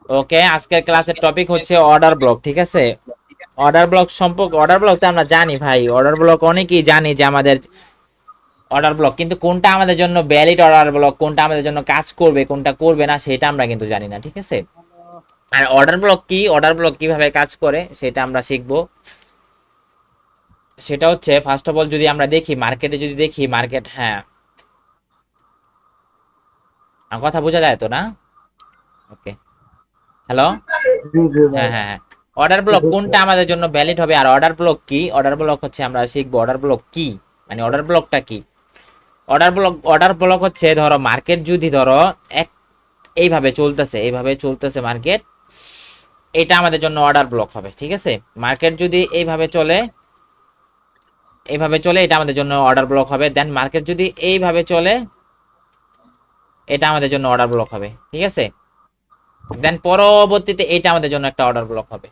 ওকে, আজকের ক্লাসের টপিক হচ্ছে অর্ডার ব্লক, ঠিক আছে? অর্ডার ব্লক সম্পর্কে, অর্ডার ব্লক তো আমরা জানি ভাই, অর্ডার ব্লক অনেকেই জানি যে আমাদের অর্ডার ব্লক, কিন্তু কোনটা আমাদের জন্য ভ্যালিড অর্ডার ব্লক, কোনটা আমাদের জন্য কাজ করবে, কোনটা করবে না, সেটা আমরা কিন্তু জানি না, ঠিক আছে? আর অর্ডার ব্লক কি, অর্ডার ব্লক কিভাবে কাজ করে সেটা আমরা শিখবো। সেটা হচ্ছে ফার্স্ট অফ অল যদি আমরা দেখি মার্কেটে, যদি দেখি মার্কেট, হ্যাঁ আমার কথা বোঝা যায় তো না? ওকে, হ্যালো। জি জি ভাই। হ্যাঁ হ্যাঁ হ্যাঁ, অর্ডার ব্লক কোনটা আমাদের জন্য ভ্যালিড হবে, আর অর্ডার ব্লক কি, অর্ডার ব্লক হচ্ছে আমরা শিখবো অর্ডার ব্লক কি, মানে অর্ডার ব্লকটা কি। অর্ডার ব্লক হচ্ছে ধরো মার্কেট যদি ধরো এক এইভাবে চলতেছে, এইভাবে চলতেছে মার্কেট, এটা আমাদের জন্য অর্ডার ব্লক হবে, ঠিক আছে? মার্কেট যদি এইভাবে চলে, এইভাবে চলে, এটা আমাদের জন্য অর্ডার ব্লক হবে। দেন মার্কেট যদি এইভাবে চলে, এটা আমাদের জন্য অর্ডার ব্লক হবে, ঠিক আছে? দেন পরবর্তীতে এটা আমাদের জন্য একটা অর্ডার ব্লক হবে।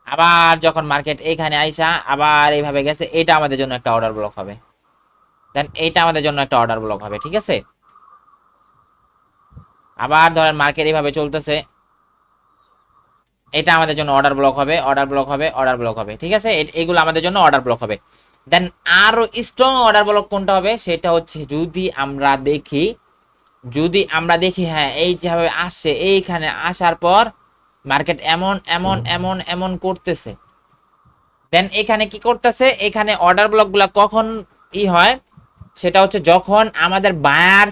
আবার যখন মার্কেট এইখানে আইসা আবার এইভাবে গেছে, এটা আমাদের জন্য একটা অর্ডার ব্লক হবে। দেন এইটা আমাদের জন্য একটা অর্ডার ব্লক হবে, ঠিক আছে? আবার ধরেন মার্কেট এইভাবে চলতেছে, এটা আমাদের জন্য অর্ডার ব্লক হবে, অর্ডার ব্লক হবে, অর্ডার ব্লক হবে, ঠিক আছে? এগুলো আমাদের জন্য অর্ডার ব্লক হবে। দেন আরো স্ট্রং অর্ডার ব্লক কোনটা হবে, সেটা হচ্ছে যদি আমরা দেখি, যদি আমরা দেখি হ্যাঁ এই যেভাবে আসছে, এইখানে আসার পর মার্কেট এমন এমন এমন এমন করতেছে, দেন এখানে কি করতেছে, এখানে অর্ডার ব্লকগুলো কখন হয়, সেটা হচ্ছে যখন আমাদের বায়ার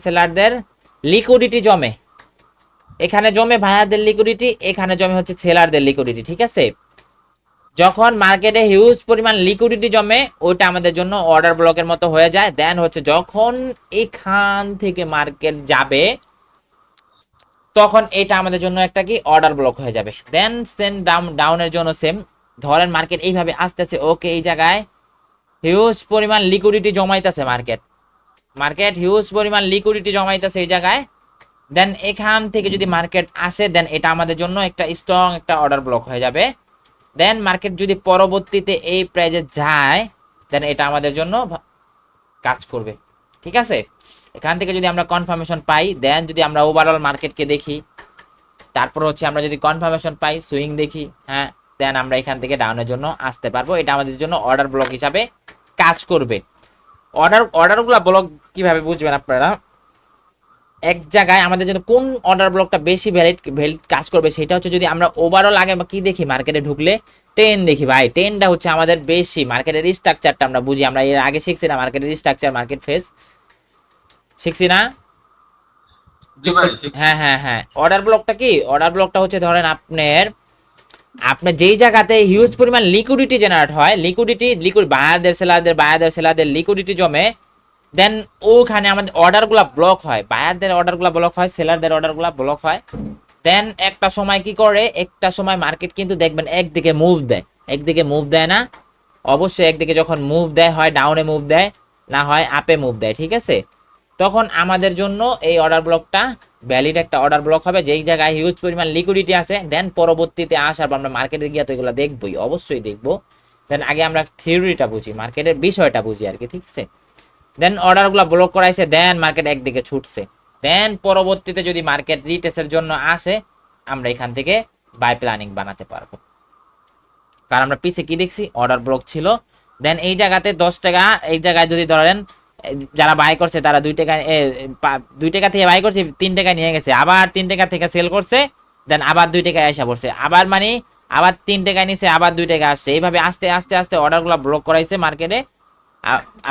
সেলারদের লিকুইডিটি জমে, এখানে জমে বায়ারদের লিকুইডিটি, এখানে জমে হচ্ছে সেলারদের লিকুইডিটি, ঠিক আছে? যখন মার্কেটে হিউজ পরিমাণ লিকুইডিটি জমে, ওইটা আমাদের জন্য অর্ডার ব্লকের মতো হয়ে যায়। দেন হচ্ছে যখন এখান থেকে মার্কেট যাবে, তখন এটা আমাদের জন্য একটা কি অর্ডার ব্লক হয়ে যাবে। দেন সেন ডাউনের জন্য সেম, ধরেন মার্কেট এইভাবে আসতেছে, ওকে এই জায়গায় হিউজ পরিমাণ লিকুইডিটি জমাইতেছে মার্কেট, মার্কেট হিউজ পরিমাণ লিকুইডিটি জমাইতেছে এই জায়গায়। দেন এখান থেকে যদি মার্কেট আসে, দেন এটা আমাদের জন্য একটা স্ট্রং একটা অর্ডার ব্লক হয়ে যাবে। দেন মার্কেট যদি পরবর্তীতে এই প্রাইজে যায়, দেন এটা আমাদের জন্য কাজ করবে, ঠিক আছে? এখান থেকে যদি আমরা কনফার্মেশন পাই, দেন যদি আমরা ওভারঅল মার্কেটকে দেখি, তারপর হচ্ছে আমরা যদি কনফার্মেশন পাই, সুইং দেখি, হ্যাঁ, দেন আমরা এখান থেকে ডাউনের জন্য আসতে পারবো, এটা আমাদের জন্য অর্ডার ব্লক হিসাবে কাজ করবে। অর্ডারগুলো ব্লক কিভাবে বুঝবেন আপনারা, এক জায়গায় আমাদের জন্য কোন অর্ডার ব্লকটা বেশি ভ্যালিড ভ্যালিড কাজ করবে, সেটা হচ্ছে যদি আমরা ওভারঅল আগে কি দেখি, মার্কেটে ঢুকলে টেন দেখি ভাই, টেনটা হচ্ছে আমাদের বেশি, মার্কেটের স্ট্রাকচারটা আমরা বুঝি, আমরা এর আগে শিখছি না মার্কেটের স্ট্রাকচার, মার্কেট ফেস শিখছি না? জি ভাই। হ্যাঁ হ্যাঁ হ্যাঁ, অর্ডার ব্লকটা কি, অর্ডার ব্লকটা হচ্ছে ধরেন আপনার, আপনার যেই জায়গাতে হিউজ পরিমাণ লিকুইডিটি জেনারেট হয়, লিকুইড বায়ারদের সেলারদের লিকুইডিটি জমে, দেন ওখানে আমাদের অর্ডারগুলো ব্লক হয়, বায়ারদের অর্ডারগুলো ব্লক হয়, সেলারদের অর্ডারগুলো ব্লক হয়। দেন একটা সময় কি করে, একটা সময় মার্কেট কিন্তু দেখবেন একদিকে মুভ দেয়, একদিকে মুভ দেয় না, অবশ্যই একদিকে যখন মুভ দেয়, হয় ডাউনে মুভ দেয়, না হয় আপে মুভ দেয়, ঠিক আছে? তখন আমাদের জন্য এই অর্ডার ব্লকটা ভ্যালিড একটা অর্ডার ব্লক হবে, যেই জায়গায় হিউজ পরিমাণ লিকুইডিটি আছে। দেন পরবর্তীতে আসার পর আমরা মার্কেটে গিয়ে তো এগুলো দেখবই, অবশ্যই দেখবো। দেন আগে আমরা থিওরিটা বুঝি, মার্কেটের বিষয়টা বুঝি আর কি, ঠিক আছে? দেন অর্ডারগুলো ব্লক করাইছে, দেন মার্কেট একদিকে ছুটছে, দেন পরবর্তীতে যদি মার্কেট রিটেস্টের জন্য আসে, আমরা এখান থেকে বাই প্ল্যানিং বানাতে পারবো, কারণ আমরা পিছে কি দেখছি, অর্ডার ব্লক ছিল। দেন এই জায়গাতে 10 টাকা, এই জায়গায় যদি ধরেন যারা বাই করছে তারা 2 টাকা, 2 টাকা থেকে বাই করছে, 3 টাকা নিয়ে গেছে, আবার 3 টাকা থেকে সেল করছে, দেন আবার 2 টাকায় আসা পড়ছে, আবার মানে আবার 3 টাকা নিছে, আবার 2 টাকা আসছে, এইভাবে আস্তে আস্তে আস্তে অর্ডারগুলো ব্লক করাইছে মার্কেটে।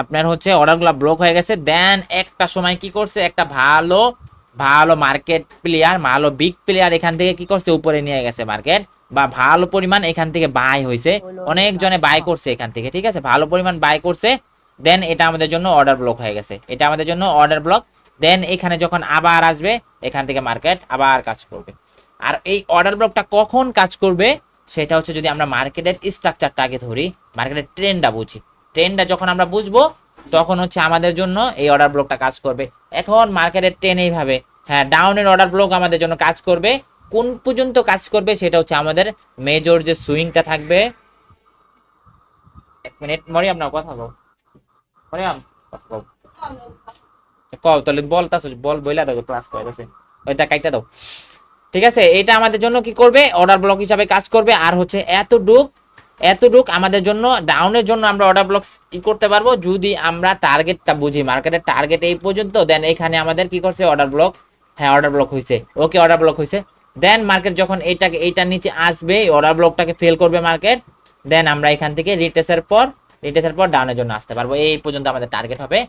আপনার হচ্ছে অর্ডারগুলো ব্লক হয়ে গেছে। দেন একটা সময় কি করছে, একটা ভালো ভালো মার্কেট প্লেয়ার, ভালো বিগ প্লেয়ার এখান থেকে কি করছে, উপরে নিয়ে গেছে মার্কেট, বা ভালো পরিমাণ এখান থেকে বাই হয়েছে, অনেক জনে বাই করছে এখান থেকে, ঠিক আছে, ভালো পরিমাণ বাই করছে। দেন এটা আমাদের জন্য অর্ডার ব্লক হয়ে গেছে, এটা আমাদের জন্য অর্ডার ব্লক। দেন এখানে যখন আবার আসবে, এখান থেকে মার্কেট আবার কাজ করবে। আর এই অর্ডার ব্লকটা কখন কাজ করবে, সেটা হচ্ছে যদি আমরা মার্কেটের স্ট্রাকচারটা আগে ধরি, মার্কেটের ট্রেন্ডটা বুঝি, ট্রেন্ডটা যখন আমরা বুঝবো, তখন হচ্ছে আমাদের জন্য এই অর্ডার ব্লকটা কাজ করবে। এখন মার্কেটের ট্রেন এইভাবে, হ্যাঁ, ডাউনের অর্ডার ব্লক আমাদের জন্য কাজ করবে, কোন পর্যন্ত কাজ করবে, সেটা হচ্ছে আমাদের মেজর যে সুইংটা থাকবে। 1 মিনিট মরিয়াম, না কথা বল, মরিয়াম কথা বল, কও তাহলে বলতাছ, বল বইলা দাও, ক্লাস করে গেছে। ওইটা কাইটা দাও। ঠিক আছে, এটা আমাদের জন্য কি করবে, অর্ডার ব্লক হিসাবে কাজ করবে। আর হচ্ছে এতটুক আমাদের জন্য ডাউনের জন্য আমরা অর্ডার ব্লক ই করতে পারবো যদি আমরা টার্গেটটা বুঝি, মার্কেটের টার্গেট এই পর্যন্ত, দেন এখানে আমাদের কি করছে অর্ডার ব্লক, হ্যাঁ অর্ডার ব্লক হয়েছে, ওকে অর্ডার ব্লক হয়েছে। দেন মার্কেট যখন এইটার নিচে আসবে, অর্ডার ব্লকটাকে ফেল করবে মার্কেট, দেন আমরা এখান থেকে রিটেসের পর ডাউনের জন্য আসতে পারবো। এই পর্যন্ত আমাদের টার্গেট হবে।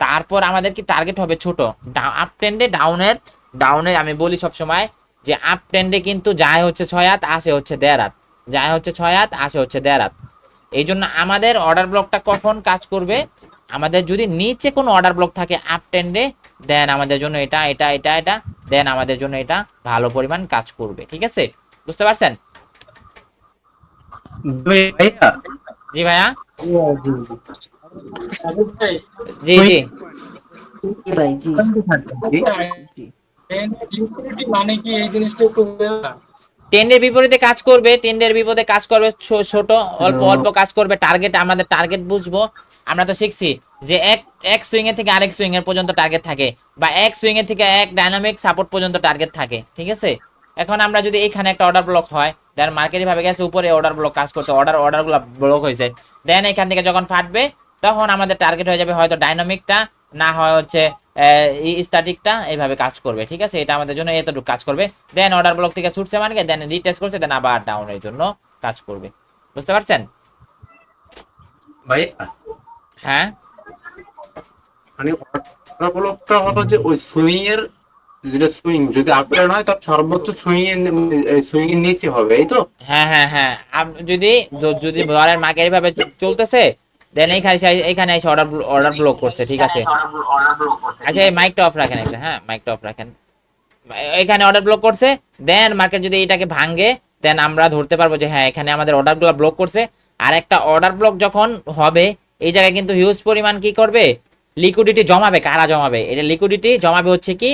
তারপর আমাদের কি টার্গেট হবে ছোট, আপ ট্রেন্ডে ডাউনে আমি বলি সব সময় যে আপ ট্রেন্ডে কিন্তু যায় হচ্ছে 6 হাত, আসে হচ্ছে 1.5 হাত, যায় হচ্ছে 6 হাত, আসে হচ্ছে 1.5 হাত। এই জন্য আমাদের অর্ডার ব্লকটা কখন কাজ করবে, আমাদের যদি নিচে কোনো অর্ডার ব্লক থাকে আপ ট্রেন্ডে, দেন আমাদের জন্য এটা দেন আমাদের জন্য এটা ভালো পরিমাণ কাজ করবে। ঠিক আছে, বুঝতে পারছেন? ভাইয়া জি ভাইয়া, জি জি। সাজিদ ভাই, জি জি। জি ভাই জি জি। লিকুইডিটি মানে কি এই জিনিসটা একটু বলবেন না? টেন্ডের বিপরীতে কাজ করবে, টেন্ডের বিপরীতে কাজ করবে, ছোট অল্প অল্প কাজ করবে। আমাদের টার্গেট বুঝবো। আমরা তো শিখছি যে এক সুইং এর থেকে আরেক সুইং এর পর্যন্ত টার্গেট থাকে, বা এক সুইং এর থেকে এক ডাইনামিক সাপোর্ট পর্যন্ত টার্গেট থাকে। ঠিক আছে, এখন আমরা যদি এখানে একটা অর্ডার ব্লক হয়, দেন মার্কেটে ভাবে গেছে উপরে অর্ডার ব্লক কাজ করতে, অর্ডারগুলো ব্লক হয়েছে, দেন এখান থেকে যখন ফাটবে তখন আমাদের টার্গেট হয়ে যাবে হয়তো ডাইনামিকটা, না হয় হচ্ছে স্ট্যাটিকটা, এইভাবে কাজ করবে। ঠিক আছে, এটা আমাদের জন্য এতটুকু কাজ করবে। দেন অর্ডার ব্লক থেকে ছুটছে মানে দেন রিটেস্ট করছে, দেন আবার ডাউনের জন্য কাজ করবে। বুঝতে পারছেন? ভাইয়া হ্যাঁ, মানে অর্ডার ব্লকটা হলো যে ওই সুইং এর, যেটা সুইং যদি আপট্রেন্ড হয় তার সর্বোচ্চ সুইং এর নিচে হবে, এই তো? হ্যাঁ, হ্যাঁ, হ্যাঁ। যদি যদি ধরেন মার্কেট এইভাবে চলতেছে, দেন এইখানে এসে অর্ডার ব্লক করছে। ঠিক আছে, আচ্ছা এই মাইকটা অফ রাখেন একটা, হ্যাঁ মাইকটা অফ রাখেন। এখানে অর্ডার ব্লক করছে, দেন মার্কেট যদি এটাকে ভাঙে, দেন আমরা ধরতে পারবো যে হ্যাঁ এখানে আমাদের অর্ডারগুলো ব্লক করছে। আর একটা অর্ডার ব্লক যখন হবে, এই জায়গায় কিন্তু হিউজ পরিমাণ কি করবে, লিকুইডিটি জমাবে। কারা জমাবে? এটা লিকুইডিটি জমাবে হচ্ছে কি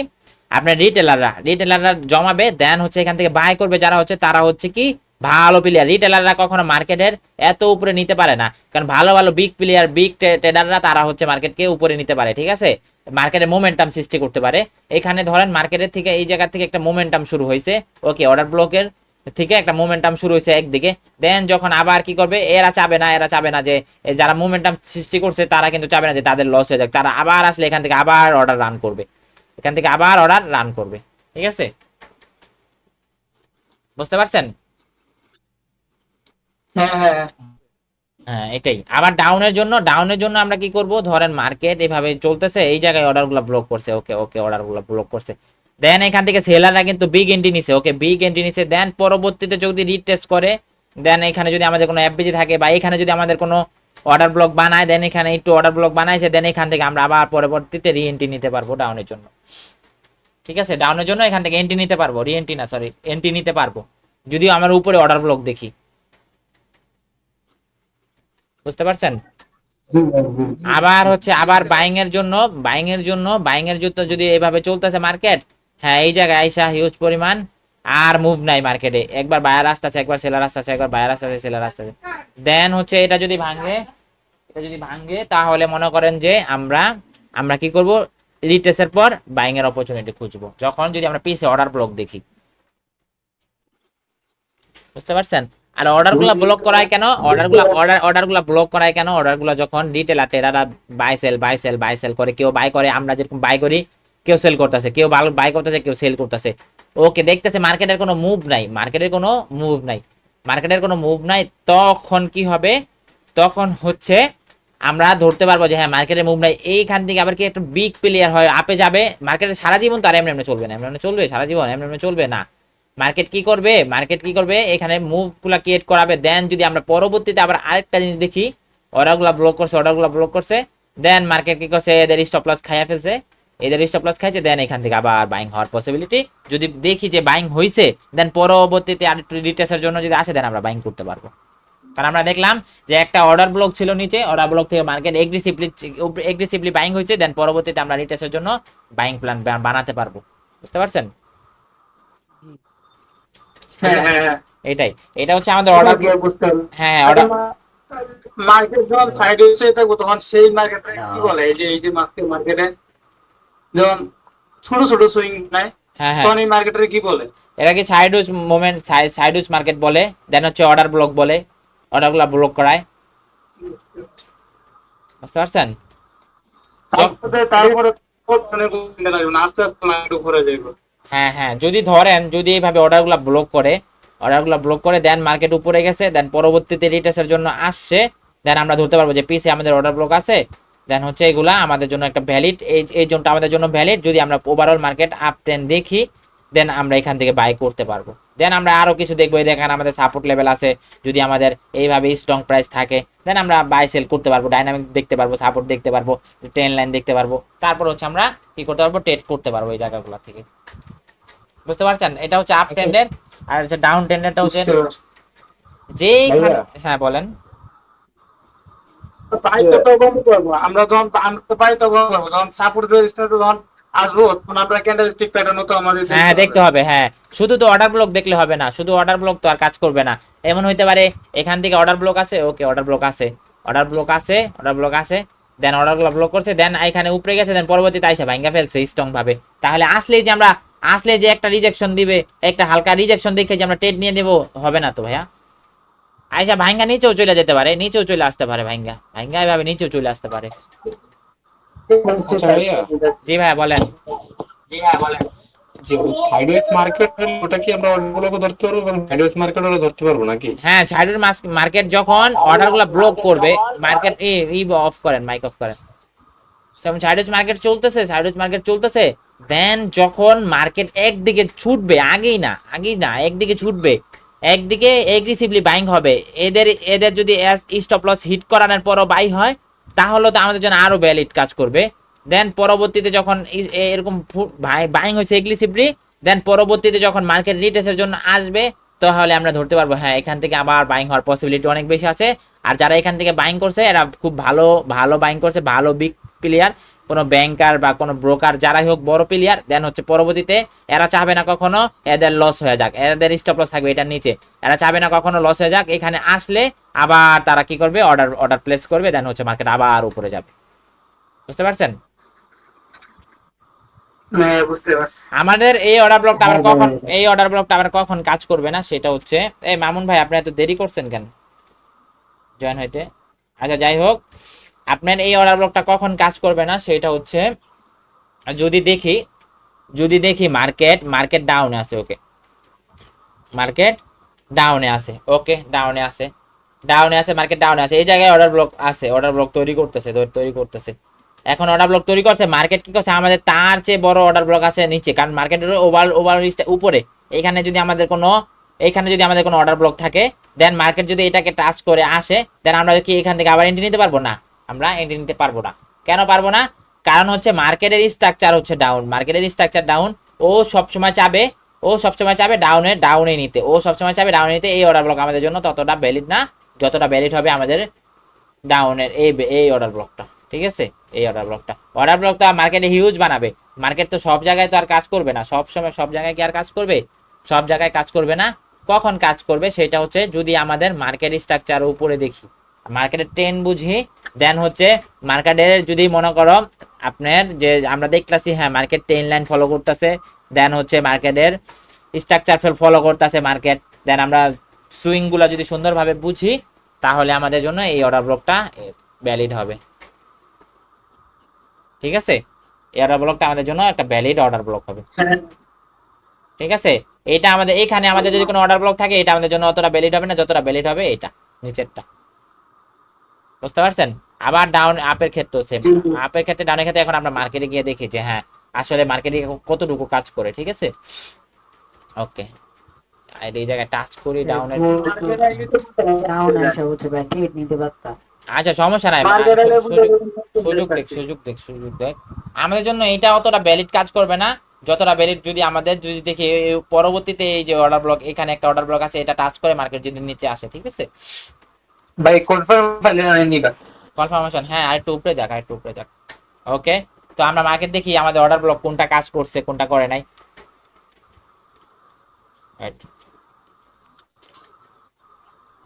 আপনার রিটেলাররা জমাবে। দেন হচ্ছে এখান থেকে বাই করবে যারা হচ্ছে, তারা হচ্ছে কি ভালো প্লেয়ার। রিটেলাররা কখনো মার্কেটের এত উপরে নিতে পারে না, কারণ ভালো ভালো বিগ প্লেয়ার, বিগ ট্রেডাররা তারা হচ্ছে মার্কেটকে উপরে নিতে পারে। ঠিক আছে, মার্কেটে মোমেন্টাম সৃষ্টি করতে পারে। এখানে ধরেন মার্কেটের থেকে এই জায়গা থেকে একটা মোমেন্টাম শুরু হয়েছে, ওকে অর্ডার ব্লকের থেকে একটা মোমেন্টাম শুরু হয়েছে একদিকে। দেন যখন আবার কি করবে, এরা চাবে না যে যারা মোমেন্টাম সৃষ্টি করছে তারা কিন্তু চাবে না যে তাদের লস হয়ে যাক, তারা আবার আসলে এখান থেকে আবার অর্ডার রান করবে, ঠিক আছে, বুঝতে পারছেন? হ্যাঁ হ্যাঁ হ্যাঁ এটাই। আবার ডাউনের জন্য আমরা কি করব, ধরেন মার্কেট এভাবে চলতেছে, এই জায়গায় অর্ডারগুলো ব্লক করছে, ওকে অর্ডারগুলো ব্লক করছে। দেন এখান থেকে সেলাররা কিন্তু বিগ এন্ট্রি নিছে, দেন পরবর্তীতে যদি রিটেস্ট করে, দেন এখানে যদি আমাদের কোনো এফবিজি থাকে, বা এখানে যদি আমাদের কোনো অর্ডার ব্লক বানায়, দেন এখানে একটু অর্ডার ব্লক বানাইছে, দেন এখান থেকে আমরা আবার পরবর্তীতে রি এন্ট্রি নিতে পারবো ডাউনের জন্য। ঠিক আছে, ডাউনের জন্য এখান থেকে এন্ট্রি নিতে পারবো, রি এন্ট্রি না সরি এন্ট্রি নিতে পারবো, যদিও আমার উপরে অর্ডার ব্লক দেখি। বুঝতে পারছেন? জি ভাই জি। আবার হচ্ছে আবার বাইং এর জন্য যদি এভাবে চলতেছে মার্কেট, হ্যাঁ এই জায়গায় আইসা হিউজ পরিমাণ আর মুভ নাই মার্কেটে, একবার বায়ার আসতেছে, একবার সেলার আসতেছে, একবার বায়ার আসতেছে, সেলার আসতেছে। দেন হচ্ছে এটা যদি ভাঙে তাহলে মনে করেন যে আমরা কি করব, রিটেস্টের পর বাইং এর অপরচুনিটি খুঁজবো, যখন যদি আমরা পিছে অর্ডার ব্লক দেখি। বুঝতে পারছেন? আর অর্ডারগুলো ব্লক করায় কেন, অর্ডারগুলো ব্লক করায় কেন, অর্ডারগুলো যখন রিটেলার টেরারা বাই সেল করে, কেউ বাই করে, আমরা যেরকম বাই করি, কেউ সেল করতেছে, কেউ বাই করতেছে, কেউ সেল করতেছে, ওকে দেখতেছে মার্কেটের কোনো মুভ নাই, তখন কি হবে, তখন হচ্ছে আমরা ধরতে পারবো যে হ্যাঁ মার্কেটের মুভ নাই। এইখান থেকে আবার কি একটা বিগ প্লেয়ার হয় আপে যাবে, মার্কেটে সারা জীবন তো আর এমনি চলবে না, চলবে সারা জীবন এমনি চলবে না। মার্কেট কি করবে এখানে মুভগুলা ক্রিয়েট করাবে। দেন যদি আমরা পরবর্তীতে আবার আরেকটা জিনিস দেখি, অর্ডারগুলা ব্লক করছে, দেন মার্কেট কি করছে, এদের স্টপ লস খাইছে, দেন এখান থেকে আবার বাইং হওয়ার পসিবিলিটি। যদি দেখি যে বাইং হইছে, দেন পরবর্তীতে আরেকটু রিটেস্টের জন্য যদি আসে, দেন আমরা বাইং করতে পারবো। কারণ আমরা দেখলাম যে একটা অর্ডার ব্লক ছিল নিচে, অর্ডার ব্লক থেকে মার্কেট এগ্রেসিভলি বাইং হয়েছে, দেন পরবর্তীতে আমরা রিটেস্টের জন্য বাইং প্ল্যান বানাতে পারবো। বুঝতে পারছেন? হ্যাঁ হ্যাঁ এটাই, এটা হচ্ছে আমাদের অর্ডার। বুঝতে পারলাম। হ্যাঁ অর্ডার। মার্কেট যখন সাইড হয়ে থাকবো তখন সেই মার্কেটে কি বলে, এই যে মার্কেটে যখন ছোট ছোট সুইং নাই, হ্যাঁ হ্যাঁ, তখন এই মার্কেটে কি বলে? এটাকে সাইডওয়েজ মোমেন্ট, সাইডওয়েজ মার্কেট বলে। দেন হচ্ছে অর্ডার ব্লক বলে, অর্ডারগুলো ব্লক করায়। বুঝতে পারছেন? তারপরে লাগবে না, আস্তে আস্তে মার্কেট উপরে যাইবে। হ্যাঁ হ্যাঁ, যদি ধরেন যদি এইভাবে অর্ডারগুলো ব্লক করে, দেন মার্কেট উপরে গেছে, দেন পরবর্তীতে রিটেস্টের জন্য আসছে, দেন আমরা ধরতে পারবো যে পিসে আমাদের অর্ডার ব্লক আছে। দেন হচ্ছে এগুলা আমাদের জন্য একটা ভ্যালিড, এই জোনটা আমাদের জন্য ভ্যালিড। যদি আমরা ওভারঅল মার্কেট আপ ট্রেন্ড দেখি, দেন আমরা এখান থেকে বাই করতে পারবো। দেন আমরা আরো কিছু দেখবো, এই দেখেন আমাদের সাপোর্ট লেভেল আছে, যদি আমাদের এইভাবে স্ট্রং প্রাইস থাকে, দেন আমরা বাই সেল করতে পারবো, ডাইনামিক দেখতে পারবো, সাপোর্ট দেখতে পারবো, ট্রেন্ড লাইন দেখতে পারবো। তারপর হচ্ছে আমরা কি করতে পারবো, ট্রেড করতে পারবো এই জায়গাগুলো থেকে। বুঝতে পারছেন? এটা হচ্ছে আপ ট্রেন্ডের, আর হচ্ছে ডাউন ট্রেন্ডেরটা হচ্ছে যেই, হ্যাঁ বলেন। পাই তো তখন করবো আমরা, যখন আমরা তো পাই তখন করবো, যখন সাপোর্ট রেজিস্ট্যান্স যখন আসবো তখন আমরা ক্যান্ডেলস্টিক প্যাটার্ন তো আমাদের হ্যাঁ দেখতে হবে, হ্যাঁ শুধু তো অর্ডার ব্লক দেখলে হবে না, শুধু অর্ডার ব্লক তো আর কাজ করবে না। এমন হইতে পারে এখান থেকে অর্ডার ব্লক আছে, ওকে অর্ডার ব্লক আছে, দেন অর্ডারগুলো ব্লক করছে, দেন এখানে উপরে গেছে, দেন পরবর্তীতে আইসা ভাঙ্গা ফেলছে স্ট্রং ভাবে। তাহলে আসলে যে একটা রিজেকশন দিবে, একটা হালকা রিজেকশন দেখে যে আমরা ট্রেড নিয়ে দেবো, হবে না তো ভাইয়া। আইসা ভাঙ্গা নিচেও চলে যেতে পারে, নিচেও চলে আসতে পারে, ভাঙ্গা এভাবে নিচেও চলে আসতে পারে। আচ্ছা ভাইয়া, জি ভাইয়া বলেন। যে ওই সাইডওয়েজ মার্কেট ওটা কি আমরা অর্ডারগুলোকে ধরতে পারবো এবং সাইডওয়েজ মার্কেট ওটা ধরতে পারবো নাকি? হ্যাঁ, সাইডওয়েজ মার্কেট যখন অর্ডারগুলো ব্লক করবে, মার্কেট অফ করেন, মাইক অফ করেন। সাইডওয়েজ মার্কেট চলতেছে, দেন যখন মার্কেট একদিকে ছুটবে, আগেই না একদিকে ছুটবে, একদিকে এগ্রেসিভলি বাইং হবে, এদের যদি স্টপ লস হিট করানোর পরও বাই হয়, তাহলে তো আমাদের জন্য আরো ভ্যালিড কাজ করবে। দেন পরবর্তীতে যখন এরকম বাইং হয়েছে এগ্রেসিভলি, দেন পরবর্তীতে যখন মার্কেট রিটেস্টের জন্য আসবে, তাহলে আমরা ধরতে পারবো হ্যাঁ এখান থেকে আবার বাইং হওয়ার পসিবিলিটি অনেক বেশি আছে। আর যারা এখান থেকে বাইং করছে, এরা খুব ভালো বাইং করছে, ভালো বিগ প্লেয়ার, কোনো ব্যাংকার বা কোনো ব্রোকার যারাই হোক, বড় প্লেয়ার। দেন হচ্ছে পরবর্তীতে এরা চাবে না কখনো এদের লস হয়ে যাক, এদের স্টপ লস থাকবে এটার নিচে, এরা চাবে না কখনো লস হয়ে যাক। এখানে আসলে আবার তারা কি করবে, অর্ডার প্লেস করবে, দেন হচ্ছে মার্কেট আবার উপরে যাবে। বুঝতে পারছেন? হ্যাঁ বুঝতে পারছি। আমাদের এই অর্ডার ব্লকটা আবার কখন কাজ করবে না, সেটা হচ্ছে, এই মামুন ভাই আপনি এত দেরি করছেন কেন জয়েন হইতে? আচ্ছা যাই হোক, আপনার এই অর্ডার ব্লকটা কখন কাজ করবে না সেটা হচ্ছে, যদি দেখি মার্কেট ডাউনে আছে, ওকে মার্কেট ডাউনে আছে, মার্কেট ডাউনে আছে, এই জায়গায় অর্ডার ব্লক তৈরি করতেছে। এখন অর্ডার ব্লক তৈরি করছে, মার্কেট কি করছে, আমাদের তার চেয়ে বড় অর্ডার ব্লক আছে নিচে, কারণ মার্কেটের ওভার উপরে। এখানে যদি আমাদের কোনো অর্ডার ব্লক থাকে, দেন মার্কেট যদি এটাকে টাচ করে আসে, দেন আমরা কি এখান থেকে আবার এন্ট্রি নিতে পারবো না? আমরা এন্ট্রি নিতে পারবো না। কেন পারবো না? কারণ হচ্ছে মার্কেটের স্ট্রাকচার হচ্ছে ডাউন। ও সবসময় চাবে ডাউনে নিতে, এই অর্ডার ব্লক আমাদের জন্য ততটা ভ্যালিড না, যতটা ভ্যালিড হবে আমাদের ডাউনের এই অর্ডার ব্লকটা। ঠিক আছে, এই অর্ডার ব্লকটা মার্কেটে হিউজ বানাবে। মার্কেট তো সব জায়গায় তো আর কাজ করবে না, সব সময় সব জায়গায় কি আর কাজ করবে? সব জায়গায় কাজ করবে না। কখন কাজ করবে সেটা হচ্ছে, যদি আমাদের মার্কেট স্ট্রাকচার উপরে দেখি, মার্কেটের ট্রেন্ড বুঝি, দেন হচ্ছে মার্কেটের যদি মনে করো আপনার যে আমরা দেখতেছি হ্যাঁ মার্কেট ট্রেন্ড লাইন ফলো করতেছে, দেন হচ্ছে মার্কেটের স্ট্রাকচার ফলো করতেছে মার্কেট, দেন আমরা সুইং গুলা যদি সুন্দরভাবে বুঝি, তাহলে আমাদের জন্য এই অর্ডার ব্লকটা ভ্যালিড হবে। ঠিক আছে, এই অর্ডার ব্লকটা আমাদের জন্য একটা ভ্যালিড অর্ডার ব্লক হবে। ঠিক আছে, এটা আমাদের এখানে আমাদের যদি কোনো অর্ডার ব্লক থাকে, এটা আমাদের জন্য অতটা ভ্যালিড হবে না, যতটা ভ্যালিড হবে এটা নিচেরটা। বুঝতে পারছেন? আবার আপের ক্ষেত্রে সেম, ডাউনের ক্ষেত্রে এখন আমরা মার্কেটে গিয়ে দেখি যে হ্যাঁ আসলে মার্কেটে কতটুকু কাজ করে। ঠিক আছে, ওকে এই জায়গায় টাচ করি ডাউনের। আচ্ছা সমস্যা নাই, সুযোগ দেখ। আমাদের জন্য এটা অতটা ভ্যালিড কাজ করবে না, যতটা ভ্যালিড যদি দেখি পরবর্তীতে এই যে অর্ডার ব্লক, এখানে একটা অর্ডার ব্লক আছে, এটা টাচ করে মার্কেট যদি নিচে আসে। ঠিক আছে ভাই, কনফার্মেশন, হ্যাঁ আরেকটু উপরে যাক। ওকে, তো আমরা মার্কেট দেখি আমাদের অর্ডার ব্লক কোনটা কাজ করছে, কোনটা করে নাই।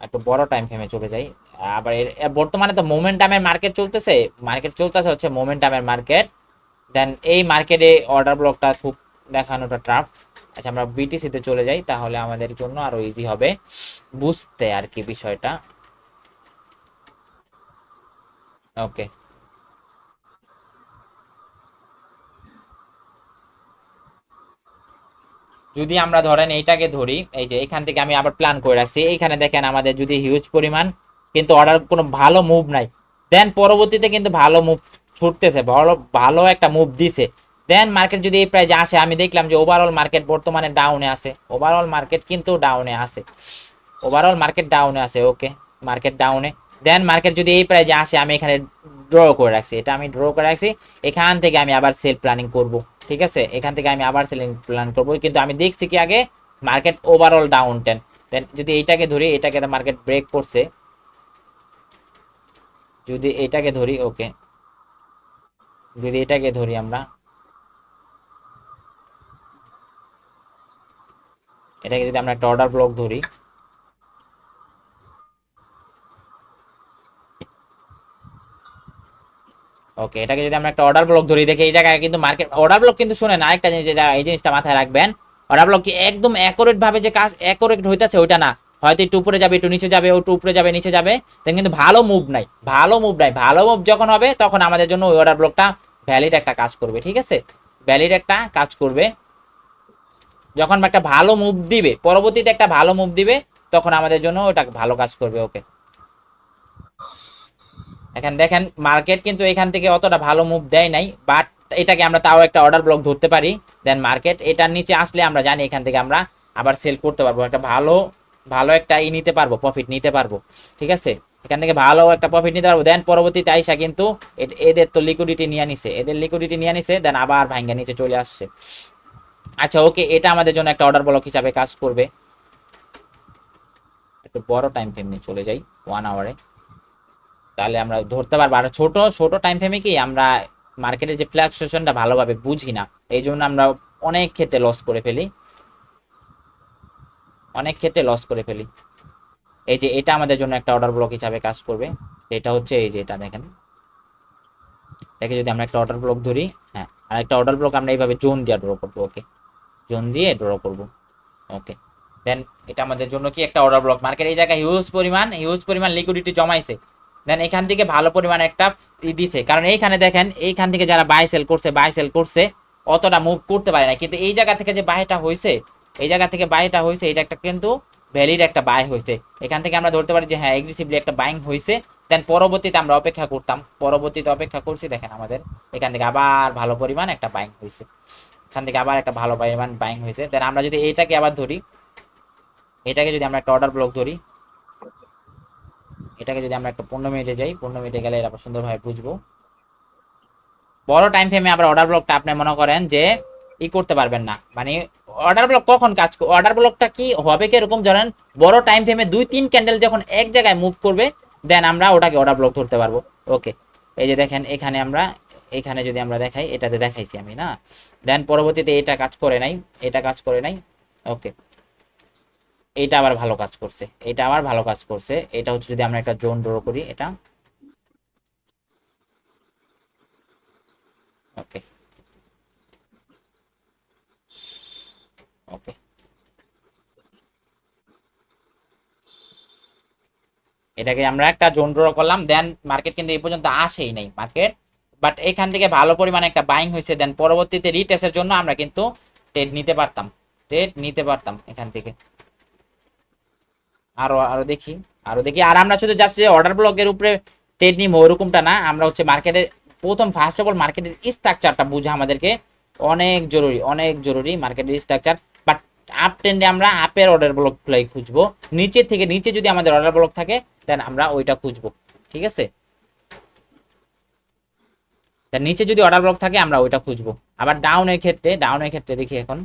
একটু বড় টাইম ফ্রেমে চলে যাই। আবার বর্তমানে তো মোমেন্টামের মার্কেট চলতেছে হচ্ছে মোমেন্টামের মার্কেট। দেন এই মার্কেটে অর্ডার ব্লকটা খুব দেখানোটা টাফ। আচ্ছা আমরা বিটিসিতে চলে যাই, তাহলে আমাদের জন্য আরো ইজি হবে বুঝতে আর কি বিষয়টা। ওকে, যদি আমরা ধরেন এইটাকে ধরি, এই যে এখান থেকে আমি আবার প্ল্যান করে রাখছি, এইখানে দেখেন আমাদের যদি হিউজ পরিমাণ কিন্তু অর্ডার কোনো ভালো মুভ নাই, দেন পরবর্তীতে কিন্তু ভালো মুভ ছুটতেছে, ভালো ভালো একটা মুভ দিছে, দেন মার্কেট যদি এই প্রাইজে আসে, আমি দেখলাম যে ওভারঅল মার্কেট বর্তমানে ডাউনে আছে, ওভারঅল মার্কেট কিন্তু ডাউনে আছে, ওভারঅল মার্কেট ডাউনে আছে। ওকে, মার্কেট ডাউনে, দেন মার্কেট যদি এই প্রাইজে আসে, আমি এখানে ড্র করে রাখছি, এটা আমি ড্র করে রাখছি, এখান থেকে আমি আবার সেল প্ল্যানিং করব। ঠিক আছে, এখান থেকে আমি আবার সেলিং প্ল্যান করব, কিন্তু আমি দেখছি কি আগে মার্কেট ওভারঅল ডাউন টেন, দেন যদি এইটাকে ধরি, এটাকে মার্কেট ব্রেক করছে, যদি এটাকে ধরি, ওকে, যদি এটাকে ধরি আমরা, এটাকে যদি আমরা একটা অর্ডার ব্লক ধরি, ওকে, এটাকে যদি আমরা একটা অর্ডার ব্লক ধরি, দেখি এই জায়গায় কিন্তু মার্কেট অর্ডার ব্লক কিন্তু শুনেন আরেকটা জিনিস, যেটা এই জিনিসটা মাথায় রাখবেন, অর্ডার ব্লক কি একদম অ্যাকুরেট ভাবে যে কাজ অ্যাকুরেট হইতাছে ওইটা না, হয়তো একটু উপরে যাবে, একটু নিচে যাবে, একটু উপরে যাবে, নিচে যাবে, দেন কিন্তু ভালো মুভ নাই, ভালো মুভ নাই, ভালো মুভ যখন হবে তখন আমাদের জন্য ওই অর্ডার ব্লকটা ভ্যালিড একটা কাজ করবে। ঠিক আছে, ভ্যালিড একটা কাজ করবে, যখন একটা ভালো মুভ দিবে, পরবর্তীতে একটা ভালো মুভ দিবে, তখন আমাদের জন্য ওটা ভালো কাজ করবে। ওকে, এখন দেখেন মার্কেট কিন্তু এখান থেকে অতটা ভালো মুভ দেয় নাই, বাট এটাকে আমরা তাও একটা অর্ডার ব্লক ধরতে পারি, দেন মার্কেট এটার নিচে আসলে আমরা জানি এখান থেকে আমরা আবার সেল করতে পারবো, একটা ভালো ভালো একটা নিতে পারবো, প্রফিট নিতে পারবো। ঠিক আছে, এখান থেকে ভালো একটা প্রফিট নিতে পারবো, দেন পরবর্তীতে আইসা কিন্তু এদের তো লিকুইডিটি নিয়ে নিছে, এদের লিকুইডিটি নিয়ে নিছে, দেন আবার ভাঙ্গা নিচে চলে আসছে। আচ্ছা ওকে, এটা আমাদের জন্য একটা অর্ডার ব্লক হিসাবে কাজ করবে। একটু বড় টাইম ফ্রেম নিয়ে চলে যাই 1 আওয়ারে, তাহলে আমরা ধরতে পারবো। আর ছোট ছোট টাইম ফ্রেমে কি আমরা মার্কেটের যে ফ্লাকচুয়েশনটা ভালোভাবে বুঝি না, এই জন্য আমরা অনেক ক্ষেত্রে লস করে ফেলি, অনেক ক্ষেত্রে লস করে ফেলি। এই যে এটা আমাদের জন্য একটা অর্ডার ব্লক হিসাবে কাজ করবে, এটা হচ্ছে এই যে এটা দেখেন, দেখে যদি আমরা একটা অর্ডার ব্লক ধরি, হ্যাঁ, আর একটা অর্ডার ব্লক আমরা এইভাবে জোন দিয়ে ড্র করবো। ওকে, জোন দিয়ে ড্র করবো। ওকে, দেন এটা আমাদের জন্য কি একটা অর্ডার ব্লক, মার্কেট এই জায়গায় হিউজ পরিমাণ লিকুইডিটি জমাইছে, দেন এখান থেকে ভালো পরিমাণ একটা দিছে, কারণ এইখানে দেখেন এইখান থেকে যারা বাই সেল করছে অতটা মুভ করতে পারে না, কিন্তু এই জায়গা থেকে যে বাইটা হয়েছে, এই জায়গা থেকে বাইটা হয়েছে, এটা একটা কিন্তু ভ্যালিড একটা বাই হয়েছে, এখান থেকে আমরা ধরতে পারি যে হ্যাঁ এগ্রেসিভলি একটা বাইং হয়েছে। দেন পরবর্তীতে আমরা অপেক্ষা করতাম, পরবর্তীতে অপেক্ষা করছি, দেখেন আমাদের এখান থেকে আবার ভালো পরিমাণ একটা বাইং হয়েছে, এখান থেকে আবার একটা ভালো পরিমাণ বাইং হয়েছে। দেন আমরা যদি এইটাকে আবার ধরি, এটাকে যদি আমরা একটা অর্ডার ব্লক ধরি, এটাকে যদি আমরা একটা 15 মিনিটে যাই, 15 মিনিটে গেলে এটা সুন্দরভাবে বুঝবো। বড় টাইম ফ্রেমে আবার অর্ডার ব্লকটা আপনি মনে করেন যে করতে পারবেন না, মানে অর্ডার ব্লক কখন কাজ, অর্ডার ব্লকটা কি হবে কি এরকম, ধরেন বড় টাইম ফ্রেমে 2-3 ক্যান্ডেল যখন এক জায়গায় মুভ করবে, দেন আমরা ওটাকে অর্ডার ব্লক ধরতে পারবো। ওকে, এই যে দেখেন এখানে আমরা, এখানে যদি আমরা দেখাই, এটাতে দেখাইছি আমি না, দেন পরবর্তীতে এটা কাজ করে নাই, এটা কাজ করে নাই। ওকে, এটা আবার ভালো কাজ করছে, এটা আবার ভালো কাজ করছে, এটা হচ্ছে যদি আমরা একটা জোন ড্র করি, এটা ওকে, ওকে, এটাকে আমরা একটা জোন ড্র করলাম, দেন মার্কেট কিন্তু এই পর্যন্ত আসেই নাই মার্কেট, বাট এখান থেকে ভালো পরিমাণে একটা বাইং হয়েছে, দেন পরবর্তীতে রিটেস্টের জন্য আমরা কিন্তু ট্রেড নিতে পারতাম, এখান থেকে। আরো আরো দেখি, আর আমরা শুধু জাস্ট যে অর্ডার ব্লকের উপরে ট্রেড নিব ওরকমটা না, আমরা হচ্ছে মার্কেটের ফার্স্ট অফ অল মার্কেটের স্ট্রাকচারটা বুঝা আমাদেরকে অনেক জরুরি মার্কেটের স্ট্রাকচার। বাট আপ ট্রেন্ডে আমরা আপের অর্ডার ব্লক প্লাই খুঁজবো, নিচে যদি আমাদের অর্ডার ব্লক থাকে, দেন আমরা ওইটা খুঁজবো। ঠিক আছে, তার নিচে যদি অর্ডার ব্লক থাকে আমরা ওইটা খুঁজবো। আবার ডাউনের ক্ষেত্রে দেখি, এখন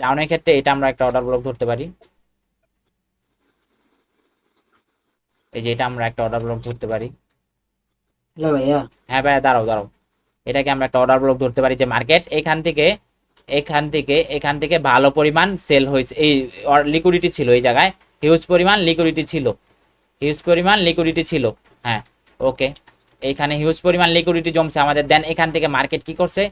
ডাউনের ক্ষেত্রে এটা আমরা একটা অর্ডার ব্লক ধরতে পারি, এই যে এটা আমরা একটা অর্ডার ব্লক ধরতে পারি। হ্যালো ভাইয়া। হ্যাঁ ভাইয়া, দাঁড়াও, এটাকে আমরা একটা অর্ডার ব্লক ধরতে পারি যে মার্কেট এখান থেকে ভালো পরিমাণ সেল হয়েছে, এই লিকুইডিটি ছিল, এই জায়গায় হিউজ পরিমাণ লিকুইডিটি ছিল। হ্যাঁ, ওকে, এইখানে হিউজ পরিমাণ লিকুইডিটি জমছে আমাদের, দেন এখান থেকে মার্কেট কি করছে,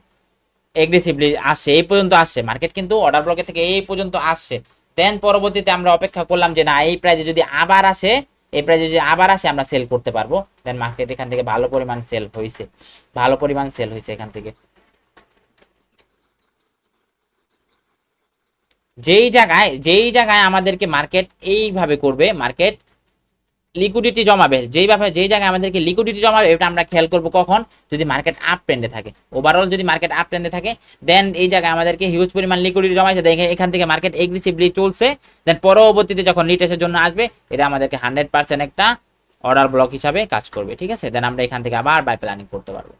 এগ্রেসিভলি আসছে, এই পর্যন্ত আসছে মার্কেট, কিন্তু অর্ডার ব্লকের থেকে এই পর্যন্ত আসছে। দেন পরবর্তীতে আমরা অপেক্ষা করলাম যে না এই প্রাইজে যদি আবার আসে, এই প্রাইজে যদি আবার আসে আমরা সেল করতে পারবো। দেন মার্কেট এখান থেকে ভালো পরিমাণ সেল হয়েছে, ভালো পরিমাণ সেল হয়েছে এখান থেকে। যেই জায়গায় আমাদেরকে মার্কেট এইভাবে করবে, মার্কেট লিকুইডিটি জমাবে, যেই জায়গায় আমাদেরকে লিকুইডিটি জমাবে, এটা আমরা খেয়াল করবো কখন, যদি মার্কেট আপ ট্রেন্ডে থাকে। ওভারঅল যদি মার্কেট আপ ট্রেন্ডে থাকে, দেন এই জায়গায় আমাদেরকে হিউজ পরিমাণ লিকুইডিটি জমাইছে, দেখে এখান থেকে মার্কেট এগ্রেসিভলি চলছে। দেন পরবর্তীতে যখন রিটেস্টের জন্য আসবে, এটা আমাদেরকে 100% একটা অর্ডার ব্লক হিসাবে কাজ করবে, ঠিক আছে। দেন আমরা এখান থেকে আবার বাই প্ল্যানিং করতে পারবো।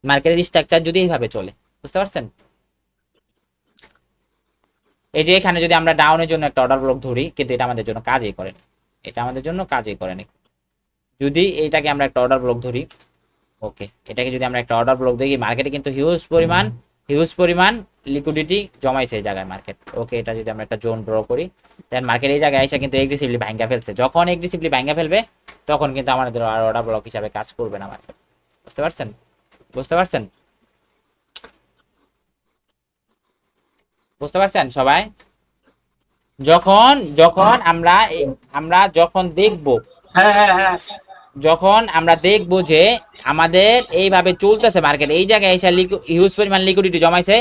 মার্কেটের স্ট্রাকচার যদি এইভাবে চলে, বুঝতে পারছেন। এই যে এখানে যদি আমরা ডাউনের জন্য একটা অর্ডার ব্লক ধরি, কিন্তু এটা আমাদের জন্য কাজই করে না, এটা আমাদের জন্য কাজই করে না। যদি এইটাকে আমরা একটা অর্ডার ব্লক ধরি, ওকে, এটাকে যদি আমরা একটা অর্ডার ব্লক দেখি, মার্কেটে কিন্তু হিউজ পরিমাণ লিকুইডিটি জমাইছে এই জায়গায় মার্কেট। ওকে, এটা যদি আমরা একটা জোন ড্র করি, দেন মার্কেট এই জায়গায় এসে কিন্তু এগ্রেসিভলি ভাঙ্গা ফেলছে। যখন এগ্রেসিভলি ভাঙ্গা ফেলবে, তখন কিন্তু আমাদের অর্ডার ব্লক হিসাবে কাজ করবে না মার্কেট, বুঝতে পারছেন, বুঝতে পারছেন, বুঝতে পারছেন সবাই। যখন যখন আমরা যখন দেখবো, হ্যাঁ হ্যাঁ হ্যাঁ যখন আমরা দেখবো যে আমাদের এইভাবে চলতেছে মার্কেট, এই জায়গায় এসে হিউজ পরিমাণ লিকুইডিটি জমাইছে,